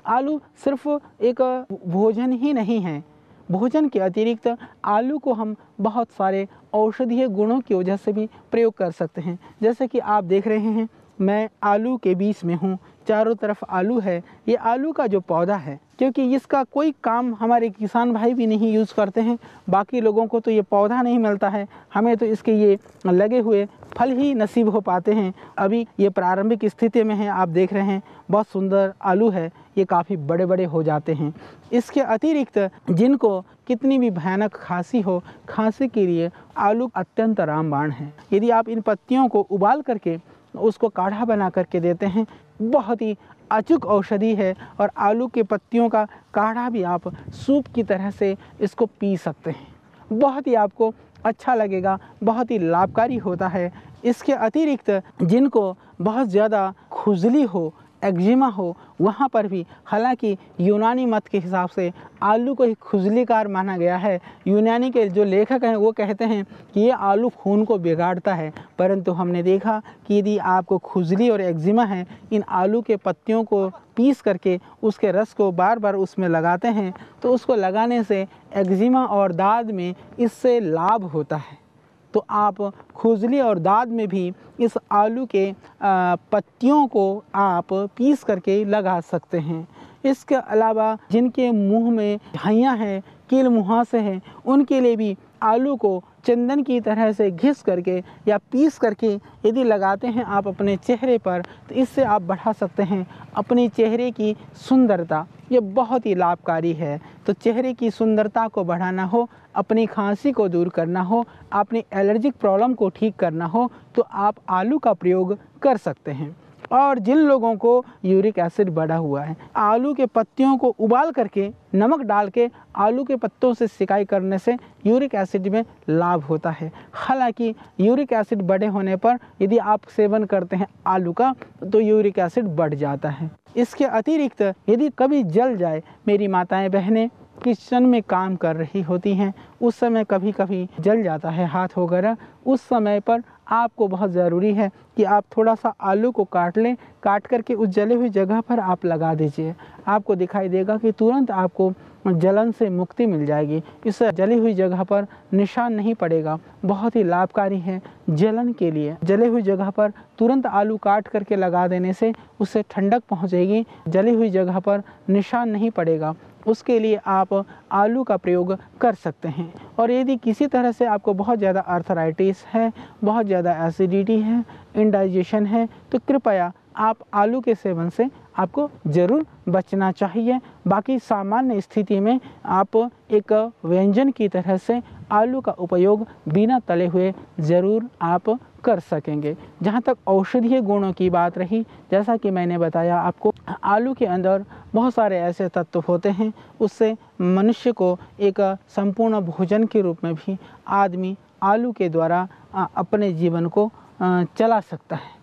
आलू सिर्फ एक भोजन ही नहीं है, भोजन के अतिरिक्त आलू को हम बहुत सारे औषधीय गुणों की वजह से भी प्रयोग कर सकते हैं। जैसे कि आप देख रहे हैं, मैं आलू के बीच में हूँ, चारों तरफ आलू है। ये आलू का जो पौधा है, क्योंकि इसका कोई काम हमारे किसान भाई भी नहीं यूज़ करते हैं, बाकी लोगों को तो ये पौधा नहीं मिलता है, हमें तो इसके ये लगे हुए फल ही नसीब हो पाते हैं। अभी ये प्रारंभिक स्थिति में है, आप देख रहे हैं बहुत सुंदर आलू है, ये काफ़ी बड़े बड़े हो जाते हैं। इसके अतिरिक्त जिनको कितनी भी भयानक खांसी हो, खांसी के लिए आलू अत्यंत रामबाण है। यदि आप इन पत्तियों को उबाल करके उसको काढ़ा बना करके देते हैं, बहुत ही अचूक औषधि है। और आलू के पत्तियों का काढ़ा भी आप सूप की तरह से इसको पी सकते हैं, बहुत ही आपको अच्छा लगेगा, बहुत ही लाभकारी होता है। इसके अतिरिक्त जिनको बहुत ज़्यादा खुजली हो, एक्जिमा हो, वहाँ पर भी, हालांकि यूनानी मत के हिसाब से आलू को ही खुजलीकार माना गया है। यूनानी के जो लेखक हैं वो कहते हैं कि ये आलू खून को बिगाड़ता है, परंतु हमने देखा कि यदि आपको खुजली और एक्जिमा है, इन आलू के पत्तियों को पीस करके उसके रस को बार बार उसमें लगाते हैं, तो उसको लगाने से एक्जिमा और दाद में इससे लाभ होता है। तो आप खुजली और दाद में भी इस आलू के पत्तियों को आप पीस करके लगा सकते हैं। इसके अलावा जिनके मुंह में झाइयाँ हैं, कील मुहासे हैं, उनके लिए भी आलू को चंदन की तरह से घिस करके या पीस करके यदि लगाते हैं आप अपने चेहरे पर, तो इससे आप बढ़ा सकते हैं अपने चेहरे की सुंदरता। ये बहुत ही लाभकारी है। तो चेहरे की सुंदरता को बढ़ाना हो, अपनी खांसी को दूर करना हो, अपनी एलर्जिक प्रॉब्लम को ठीक करना हो, तो आप आलू का प्रयोग कर सकते हैं। और जिन लोगों को यूरिक एसिड बढ़ा हुआ है, आलू के पत्तियों को उबाल करके नमक डाल के आलू के पत्तों से सिकाई करने से यूरिक एसिड में लाभ होता है। हालांकि यूरिक एसिड बढ़े होने पर यदि आप सेवन करते हैं आलू का, तो यूरिक एसिड बढ़ जाता है। इसके अतिरिक्त यदि कभी जल जाए, मेरी माताएं बहनें किचन में काम कर रही होती हैं, उस समय कभी कभी जल जाता है हाथ वगैरह, उस समय पर आपको बहुत ज़रूरी है कि आप थोड़ा सा आलू को काट लें, काट करके उस जले हुई जगह पर आप लगा दीजिए। आपको दिखाई देगा कि तुरंत आपको जलन से मुक्ति मिल जाएगी। इस जली हुई जगह पर निशान नहीं पड़ेगा, बहुत ही लाभकारी है जलन के लिए। जली हुई जगह पर तुरंत आलू काट करके लगा देने से उससे ठंडक पहुंचेगी, जली हुई जगह पर निशान नहीं पड़ेगा। उसके लिए आप आलू का प्रयोग कर सकते हैं। और यदि किसी तरह से आपको बहुत ज़्यादा आर्थराइटिस है, बहुत ज़्यादा एसिडिटी है, इंडाइजेशन है, तो कृपया आप आलू के सेवन से आपको ज़रूर बचना चाहिए। बाकी सामान्य स्थिति में आप एक व्यंजन की तरह से आलू का उपयोग बिना तले हुए ज़रूर आप कर सकेंगे। जहाँ तक औषधीय गुणों की बात रही, जैसा कि मैंने बताया आपको, आलू के अंदर बहुत सारे ऐसे तत्व होते हैं, उससे मनुष्य को एक संपूर्ण भोजन के रूप में भी आदमी आलू के द्वारा अपने जीवन को चला सकता है।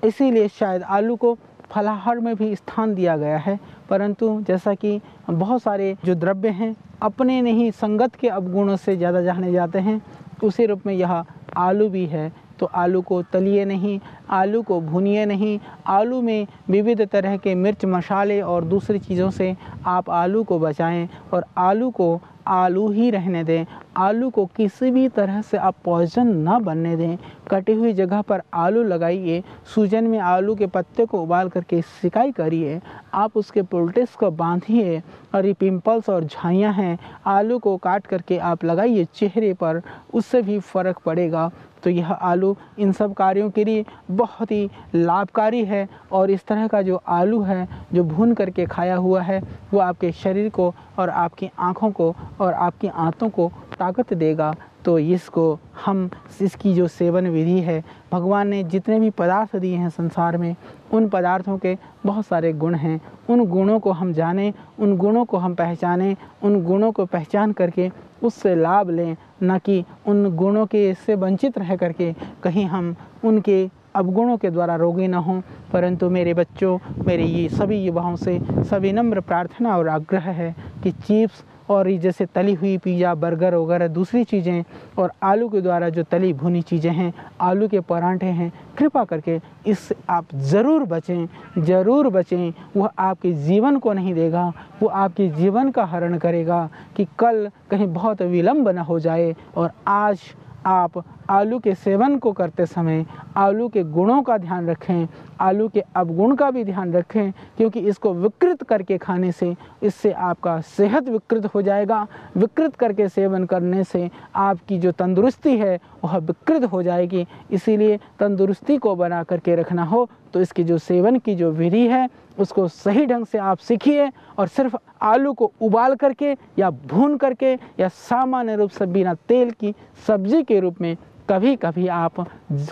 इसीलिए शायद आलू को फलाहार में भी स्थान दिया गया है। परंतु जैसा कि बहुत सारे जो द्रव्य हैं अपने नहीं संगत के अवगुणों से ज़्यादा जाने जाते हैं, उसी रूप में यह आलू भी है। तो आलू को तलिए नहीं, आलू को भूनिए नहीं, आलू में विविध तरह के मिर्च मसाले और दूसरी चीज़ों से आप आलू को बचाएं और आलू को आलू ही रहने दें। आलू को किसी भी तरह से आप पॉइजन ना बनने दें। कटी हुई जगह पर आलू लगाइए, सूजन में आलू के पत्ते को उबाल करके सिकाई करिए, आप उसके पोल्टिस को बांधिए। और ये पिंपल्स और झाइयाँ हैं, आलू को काट करके आप लगाइए चेहरे पर, उससे भी फ़र्क पड़ेगा। तो यह आलू इन सब कार्यों के लिए बहुत ही लाभकारी है। और इस तरह का जो आलू है जो भून करके खाया हुआ है, वो आपके शरीर को और आपकी आँखों को और आपकी आंतों को ताकत देगा। तो इसकी जो सेवन विधि है, भगवान ने जितने भी पदार्थ दिए हैं संसार में, उन पदार्थों के बहुत सारे गुण हैं। उन गुणों को हम जानें, उन गुणों को हम पहचानें, उन गुणों को पहचान करके उससे लाभ लें, न कि उन गुणों के से वंचित रह करके कहीं हम उनके अवगुणों के द्वारा रोगी न हों। परंतु मेरे बच्चों, मेरे ये सभी युवाओं से सविनम्र प्रार्थना और आग्रह है कि चिप्स और ये जैसे तली हुई पिज़्ज़ा, बर्गर वगैरह दूसरी चीज़ें और आलू के द्वारा जो तली भुनी चीज़ें हैं, आलू के पराठे हैं, कृपा करके इससे आप ज़रूर बचें, ज़रूर बचें। वह आपके जीवन को नहीं देगा, वो आपके जीवन का हरण करेगा कि कल कहीं बहुत विलंब न हो जाए। और आज आप आलू के सेवन को करते समय आलू के गुणों का ध्यान रखें, आलू के अवगुण का भी ध्यान रखें, क्योंकि इसको विकृत करके खाने से इससे आपका सेहत विकृत हो जाएगा। विकृत करके सेवन करने से आपकी जो तंदुरुस्ती है वह विकृत हो जाएगी। इसीलिए तंदुरुस्ती को बना करके रखना हो तो इसकी जो सेवन की जो विधि है उसको सही ढंग से आप सीखिए और सिर्फ आलू को उबाल करके या भून करके या सामान्य रूप से बिना तेल की सब्जी के रूप में कभी कभी आप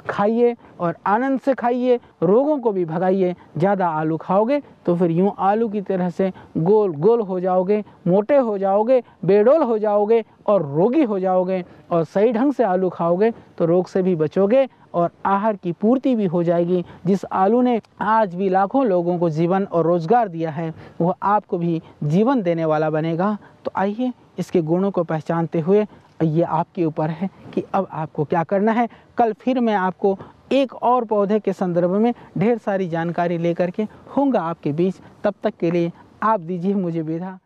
खाइए और आनंद से खाइए, रोगों को भी भगाइए। ज़्यादा आलू खाओगे तो फिर यूँ आलू की तरह से गोल गोल हो जाओगे, मोटे हो जाओगे, बेडौल हो जाओगे और रोगी हो जाओगे। और सही ढंग से आलू खाओगे तो रोग से भी बचोगे और आहार की पूर्ति भी हो जाएगी। जिस आलू ने आज भी लाखों लोगों को जीवन और रोजगार दिया है वह आपको भी जीवन देने वाला बनेगा। तो आइए इसके गुणों को पहचानते हुए ये आपके ऊपर है कि अब आपको क्या करना है। कल फिर मैं आपको एक और पौधे के संदर्भ में ढेर सारी जानकारी लेकर के होऊंगा आपके बीच। तब तक के लिए आप दीजिए मुझे विदा।